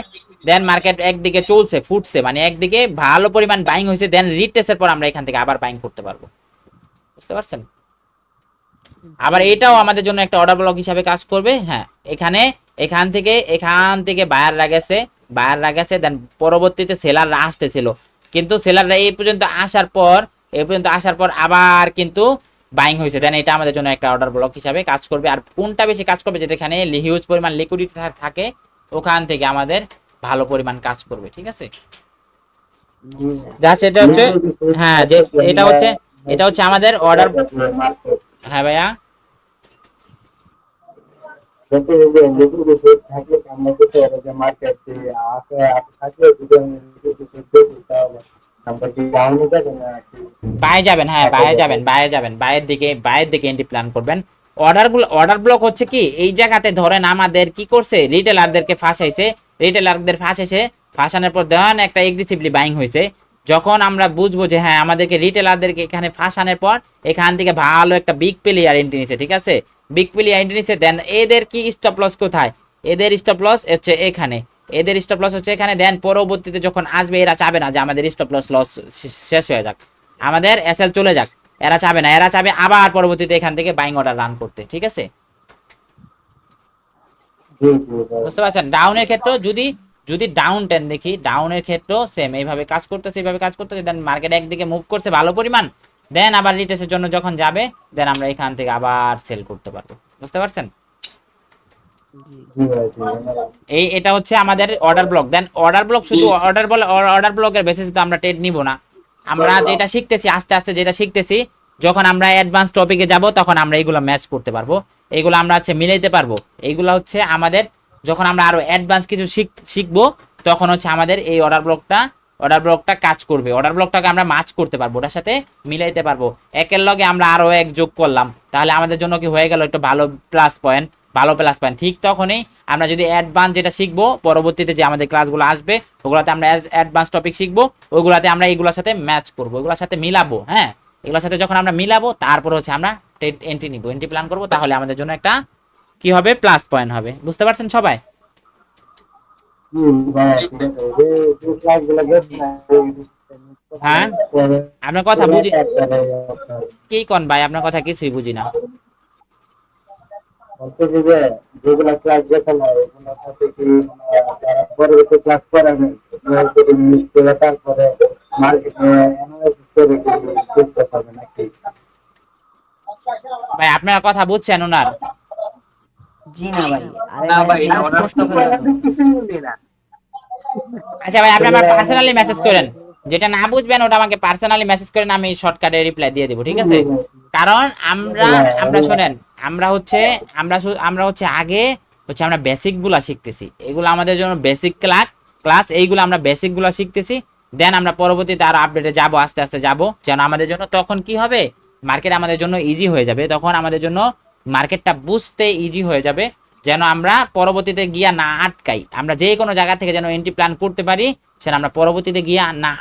দেন মার্কেট একদিকে চলছে, ফুটছে, মানে একদিকে ভালো পরিমাণ বাইং হয়েছে, দেন রিটেস্টের পর আমরা এখান থেকে আবার বাইং করতে পারবো, বুঝতে পারছেন। আবার এটাও আমাদের জন্য একটা অর্ডার ব্লক হিসাবে কাজ করবে। হ্যাঁ, এখান থেকে বায়াররা গেছে, দেন পরবর্তীতে সেলাররা আসতেছিল, কিন্তু সেলাররা এই পর্যন্ত আসার পর আবার কিন্তু বাইং হয়েছে, দেন এটা আমাদের জন্য একটা অর্ডার ব্লক হিসাবে কাজ করবে। আর কোনটা বেশি কাজ করবে, যেখানে হিউজ পরিমাণ লিকুইডিটি থাকে, ওখান থেকে আমাদের ভালো পরিমাণ কাজ করবে, ঠিক আছে। যাচ্ছে এটা হচ্ছে, হ্যাঁ, যে এটা হচ্ছে আমাদের অর্ডার। হ্যাঁ ভাইয়া, বাইরের দিকে এন্ট্রি প্ল্যান করবেন। অর্ডার ব্লক হচ্ছে কি, এই জায়গাতে ধরেন আমাদের কি করছে, রিটেলারদের ফাঁসানোর পর দেন একটা এগ্রেসিভলি বাইং হয়েছে। যখন আমরা বুঝবো যে হ্যাঁ আমাদেরকে রিটেলারদেরকে এখানে ফাঁসানোর পর এখান থেকে ভালো একটা বিগ প্লেয়ার এন্ট্রি নিছে, ঠিক আছে, বিগ প্লেয়ার এন্ট্রি নিছে, দেন এদের কি স্টপ লস কোথায়, এদের স্টপ লস হচ্ছে এখানে, দেন পরবর্তীতে যখন আসবে, এরা চাবে না যে আমাদের স্টপ লস শেষ হয়ে যাক, আমাদের এসএল চলে যাক, এরা চাবে না, এরা চাবে আবার পরবর্তীতে এখান থেকে বাইং অর্ডার রান করতে, ঠিক আছে, বুঝতে পারছেন। ডাউনের ক্ষেত্রে যদি ডাউন টেন দেখি, ডাউনের ক্ষেত্রেও সেম এইভাবে কাজ করতেছে, দেন মার্কেট একদিকে মুভ করছে ভালো পরিমাণ, দেন আবার রিটেস্টের জন্য যখন যাবে, দেন আমরা এখান থেকে আবার সেল করতে পারবো, বুঝতে পারছেন। এটা হচ্ছে আমাদের অর্ডার ব্লক। দেন অর্ডার ব্লক, শুধু অর্ডার ব্লকের বেসিসে তো আমরা ট্রেড নিব না, আমরা যেটা শিখতেছি আস্তে আস্তে, যখন আমরা অ্যাডভান্স টপিকে যাব, তখন আমরা এইগুলো ম্যাচ করতে পারবো, এইগুলো আমরা হচ্ছে মিলাইতে পারবো। এইগুলো হচ্ছে আমাদের, যখন আমরা আরো অ্যাডভান্স কিছু শিখবো, তখন হচ্ছে আমাদের এই অর্ডার ব্লকটা কাজ করবে, অর্ডার ব্লকটাকে আমরা ম্যাচ করতে পারবো, ওটার সাথে মিলাইতে পারবো। একের লগে আমরা আরো এক যোগ করলাম, তাহলে আমাদের জন্য কি হয়ে গেল, একটা ভালো প্লাস পয়েন্ট। ঠিক তখনই আমরা যদি অ্যাডভান্স যেটা শিখবো, পরবর্তীতে যে আমাদের ক্লাসগুলো আসবে, ওগুলাতে আমরা অ্যাডভান্স টপিক শিখবো, ওগুলাতে আমরা এইগুলোর সাথে ম্যাচ করবো, এগুলোর সাথে মিলাবো। হ্যাঁ, এগুলোর সাথে যখন আমরা মিলাবো, তারপর হচ্ছে আমরা এন্ট্রি নিব, এন্ট্রি প্ল্যান করবো, তাহলে আমাদের জন্য একটা কি হবে, প্লাস পয়েন্ট হবে, বুঝতে পারছেন সবাই। হ্যাঁ, আপনার কথা বুঝি, কি কোন ভাই, আপনার কথা কিছুই বুঝি না। যেগুলা ক্লাস গেছে না, ওগুলোর সাথে কি যারা পরবর্তী ক্লাস করে তারপরে মার্কেটে অ্যানালাইসিস করে করতে পারবে নাকি? ভাই আপনার কথা বুঝছেন ওনার? জি না ভাই, না ভাই, এটা অর্ডার আচ্ছা ভাই, আপনি আমার পার্সোনালি মেসেজ করেন, যেটা না বুঝবেন ওটা আমাকে পার্সোনালি মেসেজ করেন, আমি শর্টকাটে রিপ্লাই দিয়ে দেব, ঠিক আছে। কারণ আমরা শোনেন, আমরা হচ্ছে আগে হচ্ছে আমরা বেসিক গুলা শিখতেছি, এগুলো আমাদের জন্য বেসিক ক্লাস, এইগুলো আমরা বেসিক গুলা শিখতেছি, দেন আমরা পরবর্তীতে আরো আপডেটে যাব, আস্তে আস্তে যাব, যেন আমাদের জন্য তখন কি হবে, মার্কেট আমাদের জন্য ইজি হয়ে যাবে, তখন আমাদের জন্য মার্কেটটা বুঝতে ইজি হয়ে যাবে, যেন আমরা পরবর্তীতে গিয়া না আটকাই, আমরা যে কোনো জায়গা থেকে যেন এন্ট্রি প্ল্যান করতে পারি, সেটা আমরা পরবর্তীতে গিয়া না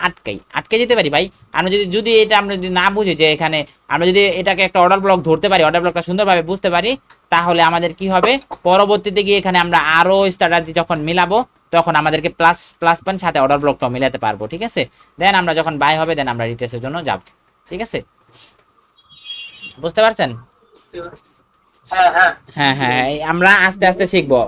আটকে যেতে পারি ভাই। আমরা যদি যদি এটা আমরা যদি না বুঝি যে এখানে আমরা যদি এটাকে একটা অর্ডার ব্লক ধরতে পারি, অর্ডার ব্লকটা সুন্দরভাবে বুঝতে পারি, তাহলে আমাদের কি হবে, পরবর্তীতে গিয়ে এখানে আমরা আরো স্ট্র্যাটেজি যখন মিলাবো তখন আমাদেরকে প্লাস প্লাস পয়েন্ট সাথে অর্ডার ব্লকটাও মিলাতে পারবো, ঠিক আছে। দেন আমরা যখন বাই হবে দেন আমরা রিটেস্টের জন্য যাব, ঠিক আছে, বুঝতে পারছেন? হ্যাঁ হ্যাঁ হ্যাঁ হ্যাঁ, এই আমরা আস্তে আস্তে শিখবো,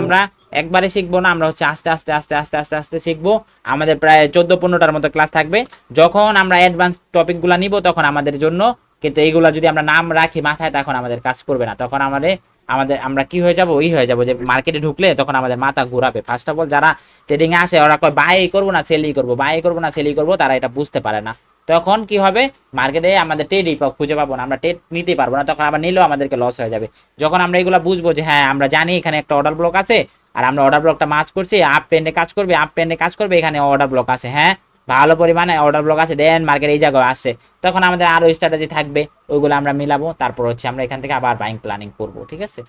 আমরা একবারে শিখবো না, আমরা হচ্ছে আস্তে আস্তে আস্তে আস্তে আস্তে আস্তে শিখবো। আমাদের প্রায় 14-15টার মতো ক্লাস থাকবে। যখন আমরা অ্যাডভান্স টপিকগুলো নিব তখন আমাদের জন্য, কিন্তু এইগুলা যদি আমরা নাম রাখি মাথায় তখন আমাদের কাজ করবে না, তখন আমাদের আমাদের আমরা কি হয়ে যাব, হয়ে যাব যে মার্কেটে ঢুকলে তখন আমাদের মাথা ঘোরাবে। ফার্স্ট অফ অল যারা ট্রেডিং এ আসে ওরা কয় বাই করবো না সেলই করবো, বাই করবো না সেলই করবো, তারা এটা বুঝতে পারে না। তখন কি হবে, মার্কেটে আমাদের ট্রেডই খুঁজে পাবো না, আমরা ট্রেড নিতে পারবো না, তখন আবার নিলেও আমাদেরকে লস হয়ে যাবে। যখন আমরা এগুলো বুঝবো যে হ্যাঁ আমরা জানি এখানে একটা অর্ডার ব্লক আছে, আর আমরা অর্ডার ব্লকটা মার্চ করছি, আপ ট্রেন্ডে কাজ করবে, আপ ট্রেন্ডে কাজ করবে, এখানে অর্ডার ব্লক আছে, হ্যাঁ ভালো পরিমাণে অর্ডার ব্লক আছে, দেন মার্কেট এই জায়গায় আসছে, তখন আমাদের আরো স্ট্র্যাটেজি থাকবে, ওইগুলো আমরা মিলাবো, তারপর হচ্ছে আমরা এখান থেকে আবার বাইং প্ল্যানিং করবো, ঠিক আছে,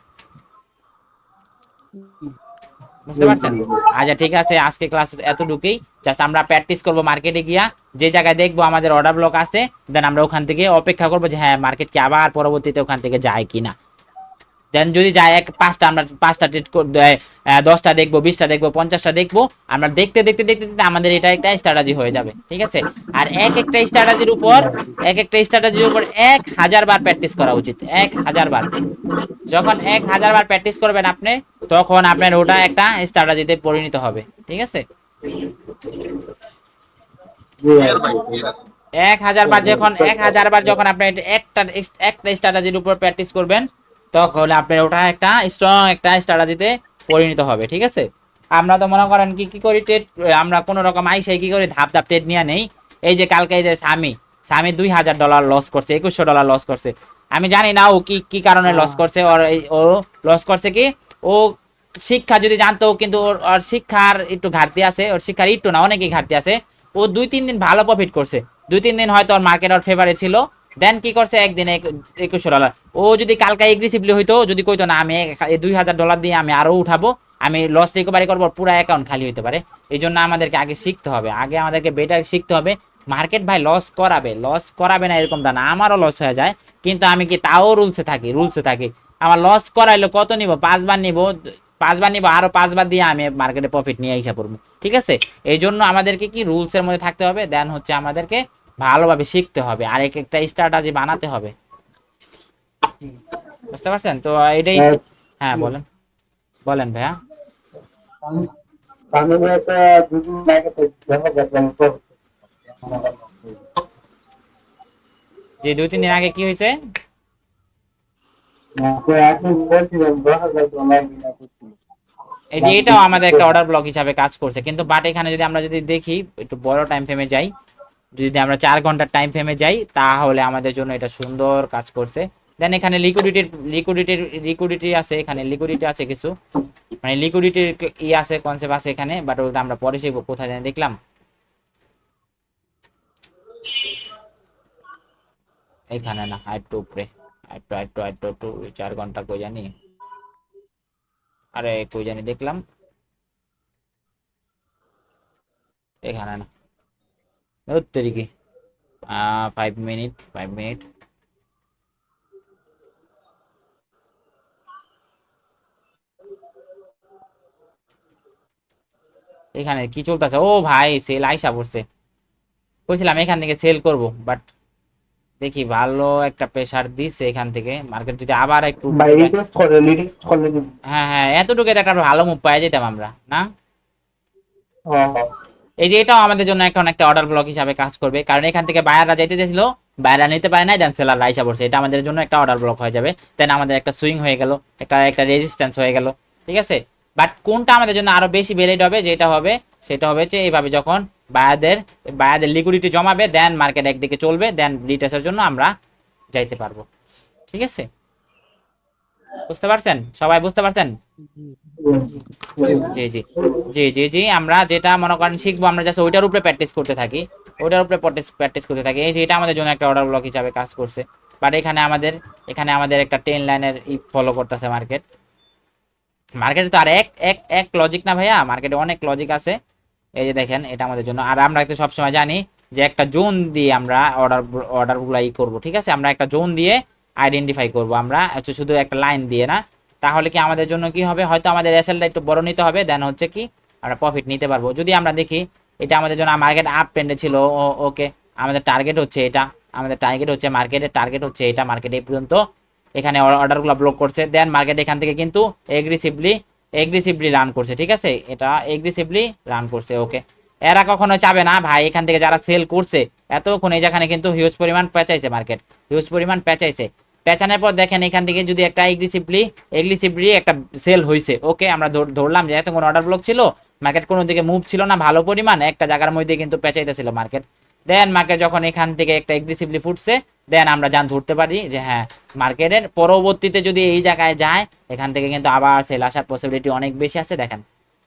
বুঝতে পারছেন? আচ্ছা ঠিক আছে, আজকে ক্লাস এতটুকুই, জাস্ট আমরা প্র্যাকটিস করবো মার্কেটে গিয়া, যে জায়গায় দেখবো আমাদের অর্ডার ব্লক আছে, দেন আমরা ওখান থেকে অপেক্ষা করবো যে হ্যাঁ মার্কেট কি আবার পরবর্তীতে ওখান থেকে যায় কিনা। দেন যদি যায় পাঁচটা, আমরা 5টা ট্রেড 10টা দেখবো, 20টা দেখবো, 50টা দেখবো, আমরা দেখতে দেখতে দেখতে দেখতে আমাদের এটা একটা স্ট্র্যাটেজি হয়ে যাবে, ঠিক আছে। আর একটা স্ট্র্যাটেজির উপর 1000 বার প্র্যাকটিস করা উচিত, 1000 বার। যখন 1000 বার প্র্যাকটিস করবেন আপনি, তখন আপনার ওটা একটা স্ট্র্যাটেজিতে পরিণত হবে, ঠিক আছে। ক্লিয়ার ভাই ক্লিয়ার 1000 বার যখন আপনি একটা একটা স্ট্র্যাটেজির উপর প্র্যাকটিস করবেন, তখন আপনার ওটা একটা স্ট্রং একটা স্ট্র্যাটেজিতে পরিণত হবে, ঠিক আছে। আমরা তো মনে করেন কি কি করি ট্রেড, আমরা কোনো রকম আইসাই কি করি ধাপ ধাপ ট্রেড নিয়ে নেই। এই যে কালকে এই যে সামি $2000 লস করছে, $2100 লস করছে। আমি জানি না ও কি কি কারণে লস করছে, ও লস করছে কি, ও শিক্ষা যদি জানতো, কিন্তু ওর শিক্ষার একটু ঘাটতি আছে, ওর শিক্ষার একটু না অনেকই ঘাটতি আছে। ও 2-3 দিন ভালো প্রফিট করছে, 2-3 দিন হয়তো ওর মার্কেট ওর ফেভারে ছিল, দেন কি করছে একদিনে $2100। ও যদি কালকে এগ্রেসিভলি হইতো, যদি কইতো না আমি এই $2000 দিয়ে আমি আরো উঠাবো, আমি লস রিকভারি করবো, পুরো অ্যাকাউন্ট খালি হইতে পারে। এই জন্য আমাদেরকে আগে শিখতে হবে, আগে আমাদেরকে বেটার শিখতে হবে। মার্কেট ভাই লস করাবে না এরকমটা না, আমারও লস হয়ে যায়, কিন্তু আমি কি তাও রুলসে থাকি। আমার লস করাইলো কত নিব, 5 বার নিব, আরো 5 বার দিয়ে আমি মার্কেটে প্রফিট নিয়ে আইসা পড়বো, ঠিক আছে। এই জন্য আমাদেরকে কি রুলসের মধ্যে থাকতে হবে, দেন হচ্ছে আমাদেরকে ভালোভাবে শিখতে হবে, আর একটা স্ট্র্যাটেজি বানাতে হবে, বুঝতে পারছেন? তো এটাই। হ্যাঁ বলেন বলেন ভাইয়া। আমি একটা দুদিন আগে তো দেখা দেখলাম তো যে 2-3 দিন আগে কি হয়েছে, এখন বলছিলাম $10,000 এই যে এটাও আমাদের একটা অর্ডার ব্লক হিসাবে কাজ করছে, কিন্তু বাট এখানে যদি আমরা যদি দেখি একটু বড় টাইম ফ্রেমে যাই, যদি আমরা 4 ঘন্টার টাইম ফ্রেমে যাই, তাহলে আমাদের জন্য এটা সুন্দর কাজ করছে। দেন এখানে লিকুইডিটি আছে, এখানে লিকুইডিটি আছে কিছু, মানে লিকুইডিটির আছে কনসেপ্ট আছে এখানে, বাট ওটা আমরা পরে শিখবো। কোথায় জানি দেখলাম, এখানে না, একটু উপরে, একটু 4 ঘন্টা কই জানি, আরে কই জানি দেখলাম, এখানে না, তরিকি 5 মিনিট। এখানে কি চলতেছে, ও ভাই সেল আইসা পড়ছে, কইছিলাম এখান থেকে সেল করব, বাট দেখি ভালো একটা প্রেসার দিছে এখান থেকে, মার্কেট যদি আবার একটু ভাই রিকোয়েস্ট করলে হ্যাঁ হ্যাঁ এতটুকু একটা ভালো মুভ পাওয়া যেতাম আমরা না। এই যে এটাও আমাদের জন্য এখন একটা অর্ডার ব্লক হিসাবে কাজ করবে, কারণ এখান থেকে বায়াররা যাইতে চাইছিল, বায়াররা নিতে পারে না, দেন সেলাররা আইসা পড়ছে, এটা আমাদের জন্য একটা অর্ডার ব্লক হয়ে যাবে, দেন আমাদের একটা সুইং হয়ে গেল, একটা রেজিস্ট্যান্স হয়ে গেল, ঠিক আছে। বাট কোনটা আমাদের জন্য আরো বেশি ভ্যালিড হবে, সেটা হবে যে এইভাবে যখন বায়ারদের লিকুইডিটি জমাবে, দেন মার্কেট একদিকে চলবে, দেন রিটেস্টের জন্য আমরা যাইতে পারবো, ঠিক আছে। বুঝতে পারছেন, সবাই বুঝতে পারছেন? জি জি জি জি জি আমরা যেটা মনে করেন শিখবো, আমরা জাস্ট ওইটার উপরে প্র্যাকটিস করতে থাকি, এই যে এটা আমাদের জন্য একটা অর্ডার ব্লক হিসাবে কাজ করছে। বাট এখানে আমাদের একটা 10 লাইনের ফলো করতেছে মার্কেট, মার্কেটে তো আর এক এক এক লজিক না ভাইয়া, মার্কেটে অনেক লজিক আছে। এই যে দেখেন এটা আমাদের জন্য, আর আমরা তো সবসময় জানি যে একটা জোন দিয়ে আমরা অর্ডারগুলো ই করবো, ঠিক আছে, আমরা একটা জোন দিয়ে আইডেন্টিফাই করব, আমরা হচ্ছে শুধু একটা লাইন দিয়ে না। তাহলে কি আমাদের জন্য কি হবে, হয়তো আমাদের এসএলটা একটু বড় নিতে হবে, দেন হচ্ছে কি আমরা প্রফিট নিতে পারবো। যদি আমরা দেখি এটা আমাদের জন্য মার্কেট আপ ট্রেন্ডে ছিল, ওকে আমাদের টার্গেট হচ্ছে এটা, আমাদের টার্গেট হচ্ছে মার্কেটের টার্গেট হচ্ছে এটা, মার্কেট এই পর্যন্ত এখানে অর্ডারগুলো ব্লক করছে, দেন মার্কেট এখান থেকে কিন্তু এগ্রেসিভলি রান করছে, ঠিক আছে, এটা এগ্রেসিভলি রান করছে। ওকে, এরা কখনো চাবে না ভাই এখান থেকে যারা সেল করছে এতক্ষণ, এই যেখানে কিন্তু হিউজ পরিমাণ পেঁচাইছে মার্কেট, হিউজ পরিমাণ পেঁচাইছে, পেঁচানোর পর দেখেন এখান থেকে যদি একটা এগ্রেসিভলি একটা সেল হয়েছে, ওকে আমরা ধরলাম যে এতক্ষণ অর্ডার ব্লক ছিল, মার্কেট কোনো দিকে মুভ ছিল না, ভালো পরিমাণ একটা জায়গার মধ্যে কিন্তু পেঁচাইতেছিল মার্কেট। দেন মার্কেট যখন এখান থেকে একটা এগ্রেসিভলি ফুটছে, দেন আমরা ধরতে পারি যে হ্যাঁ মার্কেটের পরবর্তীতে যদি এই জায়গায় যায়, এখান থেকে কিন্তু আবার সেল আসার পসিবিলিটি অনেক বেশি আছে। দেখেন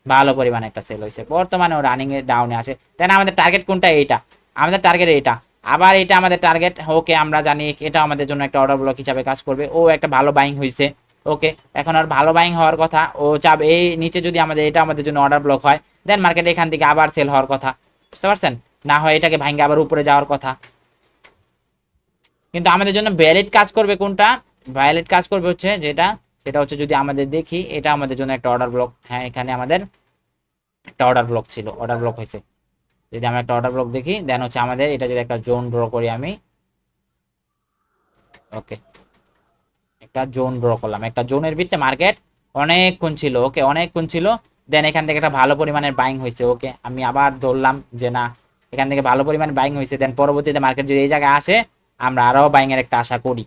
ভালো পরিমাণে একটা সেল হয়েছে, বর্তমানে রানিং এর ডাউনে আছে। দেন আমাদের টার্গেট কোনটা, এইটা আমাদের টার্গেট, এইটা আবার এটা আমাদের টার্গেট। ওকে আমরা জানি এটা আমাদের জন্য একটা অর্ডার ব্লক হিসাবে কাজ করবে। ও একটা ভালো বাইং হয়েছে, ওকে এখন আর ভালো বাইং হওয়ার কথা, ও চাবে এই নিচে যদি আমাদের এটা আমাদের জন্য অর্ডার ব্লক হয়, দেন মার্কেট এখান থেকে আবার সেল হওয়ার কথা, বুঝতে পারছেন, না হয় এটাকে ভাঙ্গে আবার উপরে যাওয়ার কথা। কিন্তু আমাদের জন্য ভ্যালিড কাজ করবে কোনটা, ভ্যালিড কাজ করবে হচ্ছে যেটা, সেটা হচ্ছে যদি আমাদের দেখি এটা আমাদের জন্য একটা অর্ডার ব্লক, হ্যাঁ এখানে আমাদের একটা অর্ডার ব্লক ছিল, অর্ডার ব্লক হয়েছে, যদি আমরা একটা অর্ডার ব্লক দেখি, দেন হচ্ছে আমাদের এটা যদি একটা জোন ড্র করি আমি, ওকে একটা জোন ড্র করলাম, একটা জোনের ভিতরে মার্কেট অনেকক্ষণ ছিল, ওকে অনেকক্ষণ ছিল, দেন এখান থেকে একটা ভালো পরিমাণের বাইং হয়েছে। ওকে আমি আবার ধরলাম যে না এখান থেকে ভালো পরিমাণে বাইং হয়েছে, দেন পরবর্তীতে মার্কেট যদি এই জায়গায় আসে আমরা আরও বাইং এর একটা আশা করি,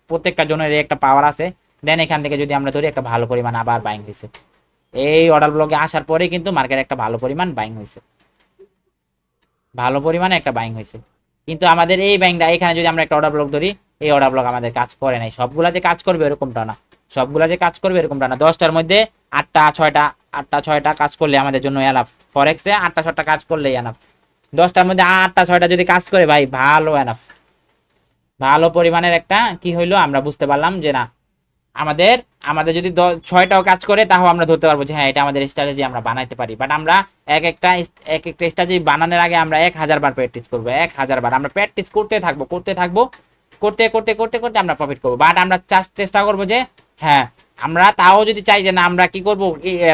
প্রত্যেকটা জোনের একটা পাওয়ার আছে। দেন এখান থেকে যদি আমরা ধরি একটা ভালো পরিমাণ আবার বাইং হয়েছে, এই অর্ডার ব্লকে আসার পরে কিন্তু মার্কেট একটা ভালো পরিমাণ বাইং হয়েছে, ভালো পরিমাণে একটা বাইং হয়েছে। কিন্তু আমাদের এই বাইংটা এখানে যদি আমরা একটা অর্ডার ব্লক ধরি, এই অর্ডার ব্লক আমাদের কাজ করে নাই, সবগুলা যে কাজ করবে এরকমটা না, সবগুলা যে কাজ করবে এরকমটা না, 10টার মধ্যে 8টা 6টা কাজ করলে আমাদের জন্য এনাফ, ফরেক্সে 8টা 6টা কাজ করলেই এনাফ, 10টার মধ্যে 8টা 6টা যদি কাজ করে ভাই ভালো এনাফ, ভালো পরিমাণের একটা কি হইলো আমরা বুঝতে পারলাম যে না আমাদের আমাদের যদি 6টাও কাজ করে তাও আমরা ধরতে পারবো যে হ্যাঁ এটা আমাদের স্ট্র্যাটেজি আমরা বানাইতে পারি। বাট আমরা এক একটা স্ট্র্যাটেজি বানানোর আগে আমরা 1000 বার প্র্যাকটিস করবো, 1000 বার আমরা প্র্যাকটিস করতে থাকবো করতে আমরা প্রফিট করবো। বাট আমরা চেষ্টা করবো যে হ্যাঁ আমরা তাও যদি চাই যে না আমরা কি করবো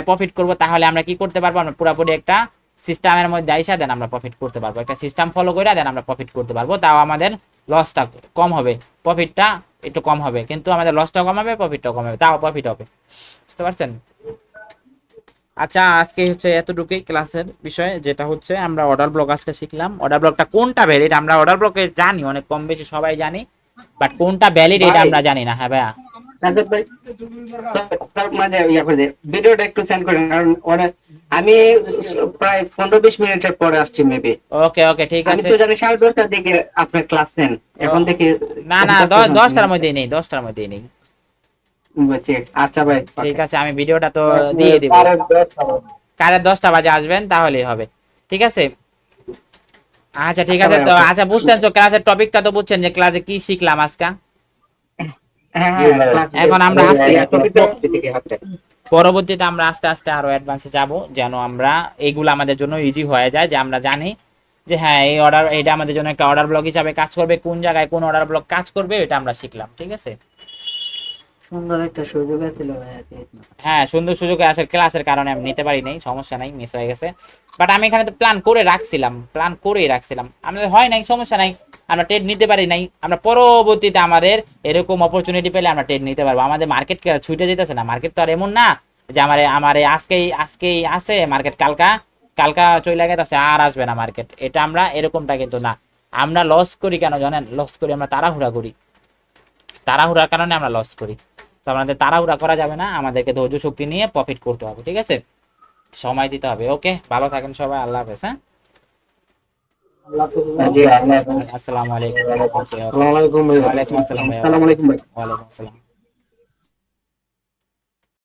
প্রফিট করবো, তাহলে আমরা কি করতে পারবো, আমরা পুরোপুরি একটা সিস্টেমের মধ্যে আইসা দেন আমরা প্রফিট করতে পারবো, একটা সিস্টেম ফলো করে দেন আমরা প্রফিট করতে পারবো, তাও আমাদের লসটা কম হবে, প্রফিটটা একটু কম হবে, কিন্তু আমাদের লসটাও কম হবে প্রফিটটাও কম হবে, তাও প্রফিট হবে, বুঝতে পারছেন। আচ্ছা আজকে হচ্ছে এতটুকুই ক্লাসের বিষয়, যেটা হচ্ছে আমরা অর্ডার ব্লক আজকে শিখলাম, অর্ডার ব্লকটা কোনটা ভ্যালিড আমরা অর্ডার ব্লকে জানি অনেক কম বেশি সবাই জানি, বাট কোনটা ভ্যালিড এটা আমরা জানি না। হ্যাঁ ভাইয়া সাজ্জাদ ভাই তার মাঝে ইয়া করে দে, ভিডিওটা একটু সেন্ড করেন, কারণ অনেক আমি প্রায় 15-20 মিনিটের পরে আসছি মেবি। ওকে ওকে ঠিক আমি আছে, তো জানি 10:30টার দিকে আপনার ক্লাস নেন, এখন থেকে না না 10টার মধ্যেই নেই, 10টার মধ্যেই নেই। বুঝছি। আচ্ছা ভাই ঠিক আছে আমি ভিডিওটা তো দিয়ে দিব, কারে 10টা বাজে আসবেন তাহলেই হবে, ঠিক আছে। আচ্ছা ঠিক আছে, তো আচ্ছা বুঝতেন তো ক্লাসের টপিকটা তো বুঝছেন যে ক্লাসে কি শিখলাম আজকে। হ্যাঁ এখন আমরা পরবর্তীতে আমরা আস্তে আস্তে আরো অ্যাডভান্সে যাব, যেন আমরা এইগুলো আমাদের জন্য ইজি হয়ে যায়, যে আমরা জানি যে হ্যাঁ এই অর্ডার এটা আমাদের জন্য একটা অর্ডার ব্লক হিসাবে কাজ করবে, কোন জায়গায় কোন অর্ডার ব্লক কাজ করবে এটা আমরা শিখলাম, ঠিক আছে। সুন্দর একটা সুযোগ ছিল ভাই। হ্যাঁ সুন্দর সুযোগ আছে, ক্লাসের কারণে আমি নিতে পারি নাই, সমস্যা নাই, মিস হয়ে গেছে। বাট আমি এখানে তো প্ল্যান করেই রাখছিলাম, আমাদের হয় নাই, সমস্যা নাই, আমরা ট্রেড নিতে পারি নাই, আমরা পরবর্তীতে আমাদের এরকম অপরচুনিটি পেলে আমরা ট্রেড নিতে পারবো। আমাদের মার্কেট ছুটে যেতেছে না, মার্কেট তো আর এমন না যে আমার আজকেই আছে মার্কেট, কালকা চলে গেছে আর আসবে না মার্কেট, এটা আমরা এরকমটা কিন্তু না। আমরা লস করি কেন জানেন, লস করি আমরা তাড়াহুড়ার কারণে আমরা লস করি। তো আমাদের তাড়াহুড়া করা যাবে না, আমাদেরকে ধৈর্য শক্তি নিয়ে প্রফিট করতে হবে, ঠিক আছে, সময় দিতে হবে। ওকে ভালো থাকেন সবাই, আল্লাহ হাফেজ। হ্যাঁ আসসালামু আলাইকুম। আসসালামু আলাইকুম ভাই। ওয়ালাইকুম আসসালাম ভাইয়া। আসসালামু আলাইকুম ভাই। ওয়ালাইকুম আসসালাম।